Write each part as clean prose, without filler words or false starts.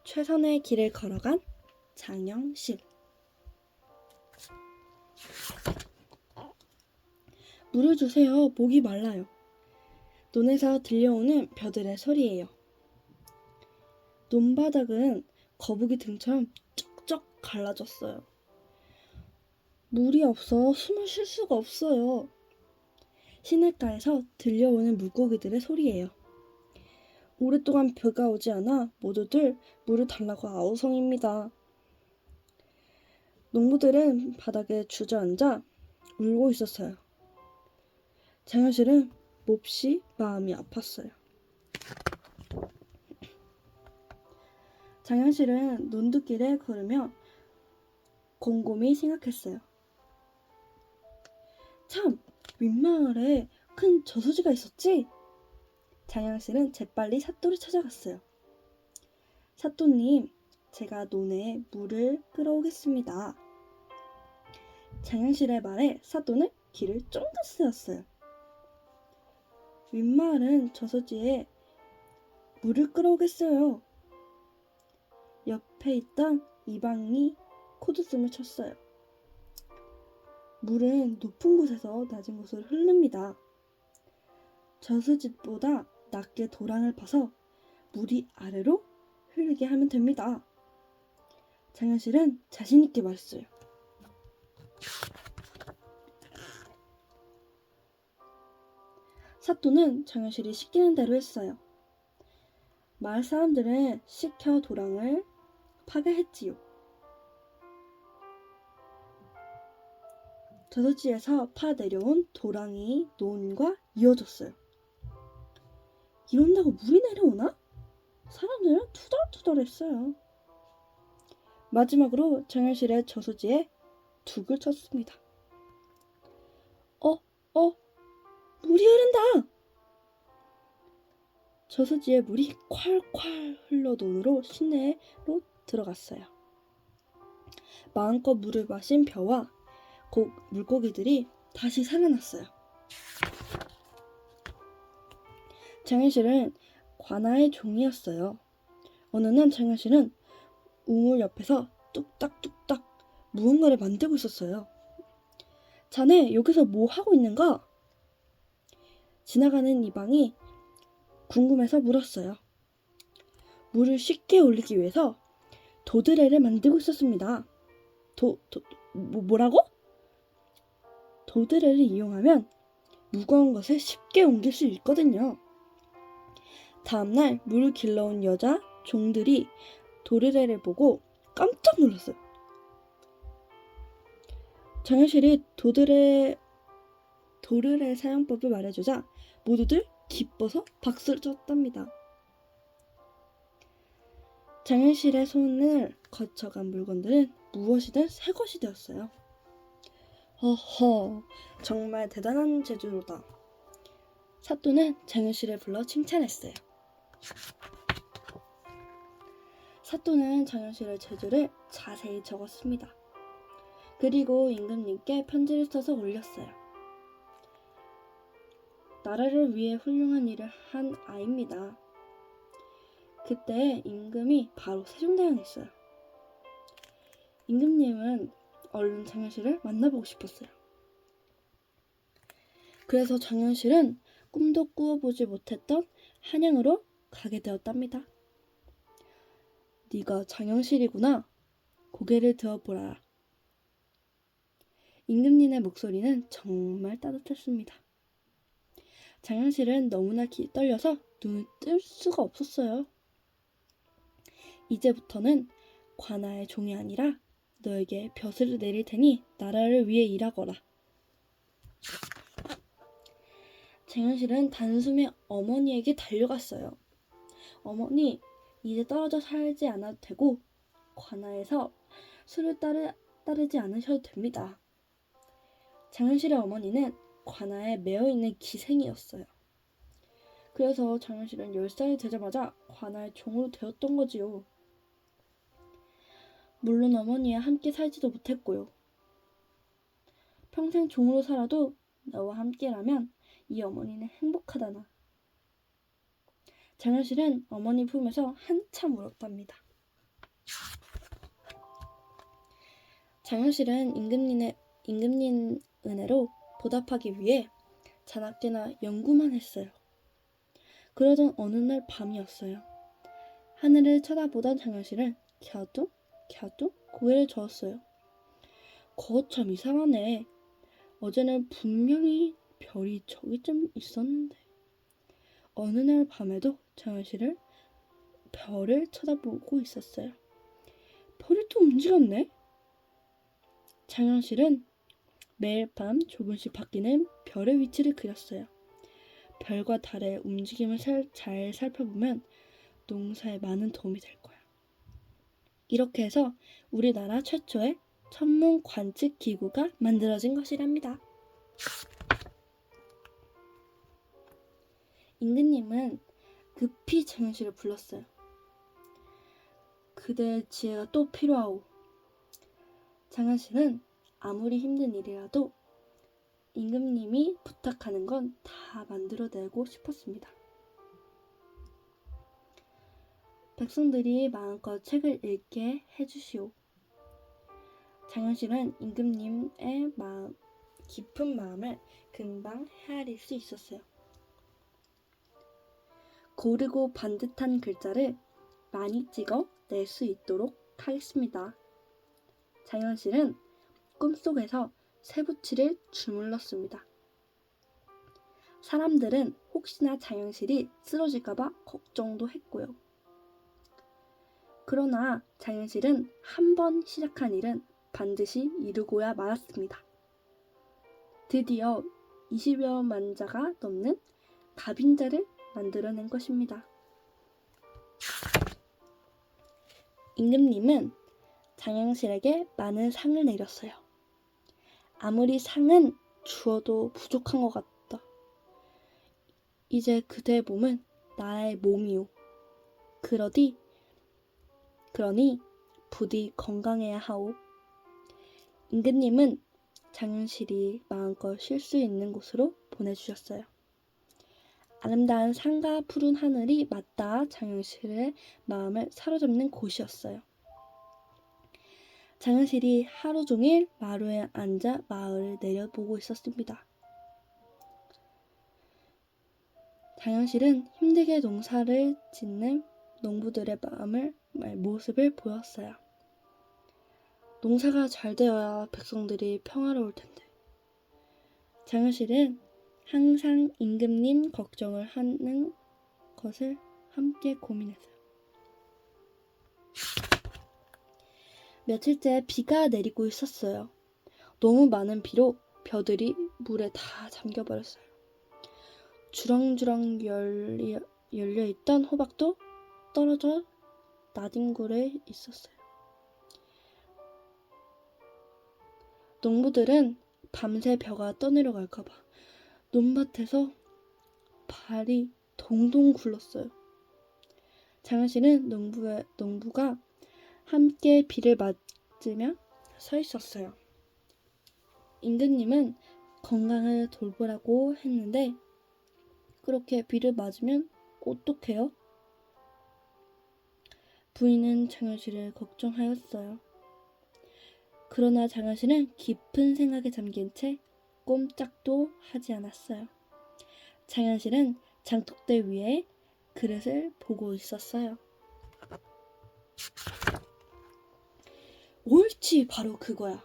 최선의 길을 걸어간 장영실. 물을 주세요. 목이 말라요. 논에서 들려오는 벼들의 소리예요. 논바닥은 거북이 등처럼 쩍쩍 갈라졌어요. 물이 없어 숨을 쉴 수가 없어요. 시냇가에서 들려오는 물고기들의 소리예요. 오랫동안 비가 오지 않아 모두들 물을 달라고 아우성입니다. 농부들은 바닥에 주저앉아 울고 있었어요. 장현실은 몹시 마음이 아팠어요. 장현실은 논두길에 걸으며 곰곰이 생각했어요. 참, 윗마을에 큰 저수지가 있었지? 장현실은 재빨리 사또를 찾아갔어요. 사또님, 제가 논에 물을 끌어오겠습니다. 장현실의 말에 사또는 귀를 쫑긋 세웠어요. 윗마을은 저수지에 물을 끌어오겠어요. 옆에 있던 이방이 코웃음을 쳤어요. 물은 높은 곳에서 낮은 곳으로 흐릅니다. 저수지보다 낮게 도랑을 파서 물이 아래로 흐르게 하면 됩니다. 장현실은 자신있게 말했어요. 사또는 장현실이 시키는 대로 했어요. 마을 사람들은 시켜 도랑을 파게 했지요. 저수지에서 파 내려온 도랑이 논과 이어졌어요. 이런다고 물이 내려오나? 사람들은 투덜투덜했어요. 마지막으로 장현실의 저수지에 둑을 쳤습니다. 물이 흐른다! 저수지에 물이 콸콸 흘러 논으로 시내로 들어갔어요. 마음껏 물을 마신 벼와 물고기들이 다시 살아났어요. 장현실은 관아의 종이었어요. 어느 날 장현실은 우물 옆에서 뚝딱뚝딱 무언가를 만들고 있었어요. 자네 여기서 뭐 하고 있는가? 지나가는 이방이 궁금해서 물었어요. 물을 쉽게 올리기 위해서 도드레를 만들고 있었습니다. 뭐라고? 도드레를 이용하면 무거운 것을 쉽게 옮길 수 있거든요. 다음날 물을 길러온 여자 종들이 도드레를 보고 깜짝 놀랐어요. 장현실이 도드레 사용법을 말해주자 모두들 기뻐서 박수를 쳤답니다. 장현실의 손을 거쳐간 물건들은 무엇이든 새 것이 되었어요. 허허, 정말 대단한 재주로다. 사또는 장현실을 불러 칭찬했어요. 사또는 장현실의 재주를 자세히 적었습니다. 그리고 임금님께 편지를 써서 올렸어요. 나라를 위해 훌륭한 일을 한 아이입니다. 그때 임금이 바로 세종대왕이었어요. 임금님은 얼른 장현실을 만나보고 싶었어요. 그래서 장현실은 꿈도 꾸어보지 못했던 한양으로 가게 되었답니다. 네가 장현실이구나. 고개를 들어보라. 임금님의 목소리는 정말 따뜻했습니다. 장현실은 너무나 떨려서 눈을 뜰 수가 없었어요. 이제부터는 관아의 종이 아니라 너에게 벼슬을 내릴 테니 나라를 위해 일하거라. 장현실은 단숨에 어머니에게 달려갔어요. 어머니, 이제 떨어져 살지 않아도 되고 관아에서 수를 따르지 않으셔도 됩니다. 장현실의 어머니는 관아에 매어있는 기생이었어요. 그래서 장현실은 10살이 되자마자 관아의 종으로 되었던 거지요. 물론 어머니와 함께 살지도 못했고요. 평생 종으로 살아도 너와 함께라면 이 어머니는 행복하다나. 장현실은 어머니 품에서 한참 울었답니다. 장현실은 임금님 은혜로 보답하기 위해 자나깨나 연구만 했어요. 그러던 어느 날 밤이었어요. 하늘을 쳐다보던 장현실은 갸우뚱 고개를 저었어요. 거참 이상하네. 어제는 분명히 별이 저기쯤 있었는데. 어느 날 밤에도 장현실은 별을 쳐다보고 있었어요. 별이 또 움직였네. 장현실은 매일 밤 조금씩 바뀌는 별의 위치를 그렸어요. 별과 달의 움직임을 잘 살펴보면 농사에 많은 도움이 될 거야. 이렇게 해서 우리나라 최초의 천문 관측 기구가 만들어진 것이랍니다. 임금님은 급히 장현실을 불렀어요. 그대의 지혜가 또 필요하오. 장현실은 아무리 힘든 일이라도 임금님이 부탁하는 건 다 만들어내고 싶었습니다. 백성들이 마음껏 책을 읽게 해주시오. 장현실은 임금님의 깊은 마음을 금방 헤아릴 수 있었어요. 고르고 반듯한 글자를 많이 찍어 낼 수 있도록 하겠습니다. 장현실은 꿈속에서 쇠붙이를 주물렀습니다. 사람들은 혹시나 장현실이 쓰러질까봐 걱정도 했고요. 그러나 장현실은 한 번 시작한 일은 반드시 이루고야 말았습니다. 드디어 20여만 자가 넘는 갑인자를 만들어낸 것입니다. 임금님은 장현실에게 많은 상을 내렸어요. 아무리 상은 주어도 부족한 것 같다. 이제 그대의 몸은 나의 몸이오. 그러니 부디 건강해야 하오. 임금님은 장현실이 마음껏 쉴 수 있는 곳으로 보내주셨어요. 아름다운 산과 푸른 하늘이 맞닿아 장현실의 마음을 사로잡는 곳이었어요. 장현실이 하루 종일 마루에 앉아 마을을 내려보고 있었습니다. 장현실은 힘들게 농사를 짓는 농부들의 모습을 보였어요. 농사가 잘 되어야 백성들이 평화로울 텐데. 장현실은 항상 임금님 걱정을 하는 것을 함께 고민했어요. 며칠째 비가 내리고 있었어요. 너무 많은 비로 벼들이 물에 다 잠겨버렸어요. 주렁주렁 열려있던 호박도 떨어져 나뒹굴에 있었어요. 농부들은 밤새 벼가 떠내려갈까봐 논밭에서 발이 동동 굴렀어요. 장현실은 농부가 함께 비를 맞으며 서 있었어요. 임금님은 건강을 돌보라고 했는데 그렇게 비를 맞으면 어떡해요? 부인은 장현실을 걱정하였어요. 그러나 장현실은 깊은 생각에 잠긴 채 꼼짝도 하지 않았어요. 장현실은 장독대 위에 그릇을 보고 있었어요. 옳지, 바로 그거야.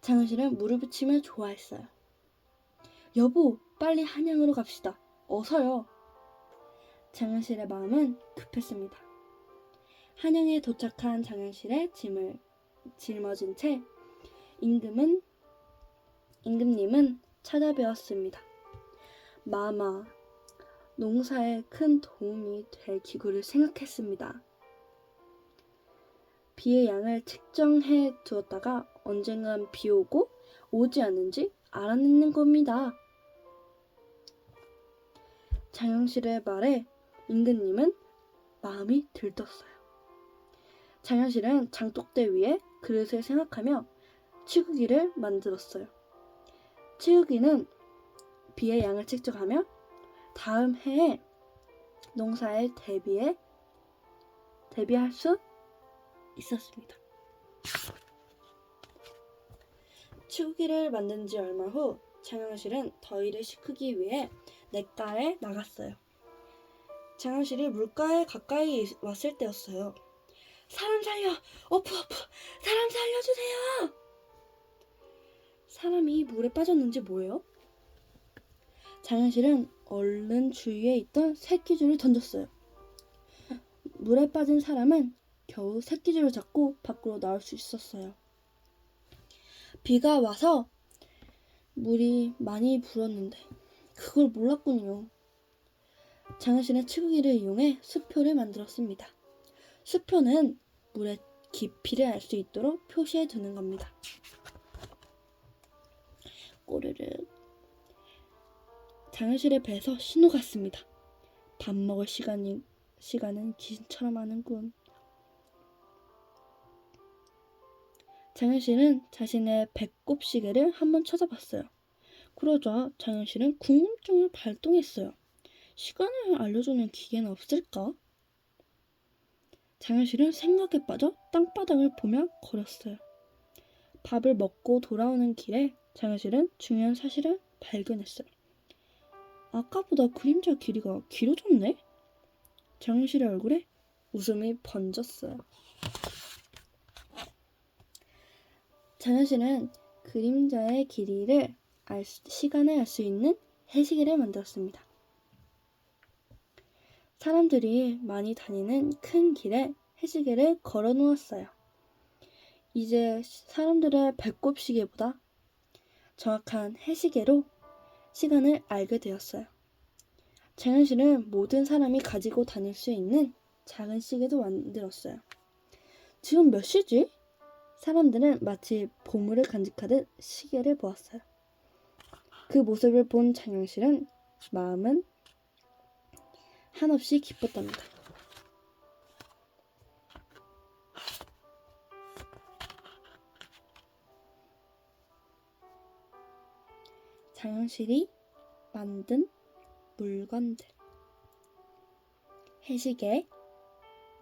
장현실은 무릎을 치며 좋아했어요. 여보, 빨리 한양으로 갑시다. 어서요. 장현실의 마음은 급했습니다. 한양에 도착한 장현실의 짐을 짊어진 채 임금님은 찾아뵈었습니다. 마마, 농사에 큰 도움이 될 기구를 생각했습니다. 비의 양을 측정해 두었다가 언젠간 비 오지 않는지 알아내는 겁니다. 장현실의 말에 임금님은 마음이 들떴어요. 장현실은 장독대 위에 그릇을 생각하며 치우기를 만들었어요. 치우기는 비의 양을 측정하며 다음 해에 농사에 대비할 수 있었습니다. 치우기를 만든 지 얼마 후 장영실은 더위를 식히기 위해 냇가에 나갔어요. 장영실이 물가에 가까이 왔을 때였어요. 사람 살려! 어프! 사람 살려주세요! 사람이 물에 빠졌는지 뭐예요? 장현실은 얼른 주위에 있던 새끼줄을 던졌어요. 물에 빠진 사람은 겨우 새끼줄을 잡고 밖으로 나올 수 있었어요. 비가 와서 물이 많이 불었는데 그걸 몰랐군요. 장현실은 치우기를 이용해 수표를 만들었습니다. 수표는 물의 깊이를 알 수 있도록 표시해 두는 겁니다. 꼬르르. 장현실의 배에서 신호가 왔습니다. 밥 먹을 시간은 귀신처럼 하는군. 장현실은 자신의 배꼽 시계를 한번 찾아봤어요. 그러자 장현실은 궁금증을 발동했어요. 시간을 알려주는 기계는 없을까? 장현실은 생각에 빠져 땅바닥을 보며 걸었어요. 밥을 먹고 돌아오는 길에 장현실은 중요한 사실을 발견했어요. 아까보다 그림자 길이가 길어졌네? 장현실의 얼굴에 웃음이 번졌어요. 장현실은 그림자의 길이를 시간을 알 수 있는 해시계를 만들었습니다. 사람들이 많이 다니는 큰 길에 해시계를 걸어 놓았어요. 이제 사람들의 배꼽 시계보다 정확한 해시계로 시간을 알게 되었어요. 장현실은 모든 사람이 가지고 다닐 수 있는 작은 시계도 만들었어요. 지금 몇 시지? 사람들은 마치 보물을 간직하듯 시계를 보았어요. 그 모습을 본 장현실은 마음은 한없이 기뻤답니다. 장현실이 만든 물건들. 해시계,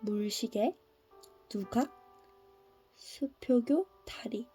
물시계, 누각, 수표교 다리.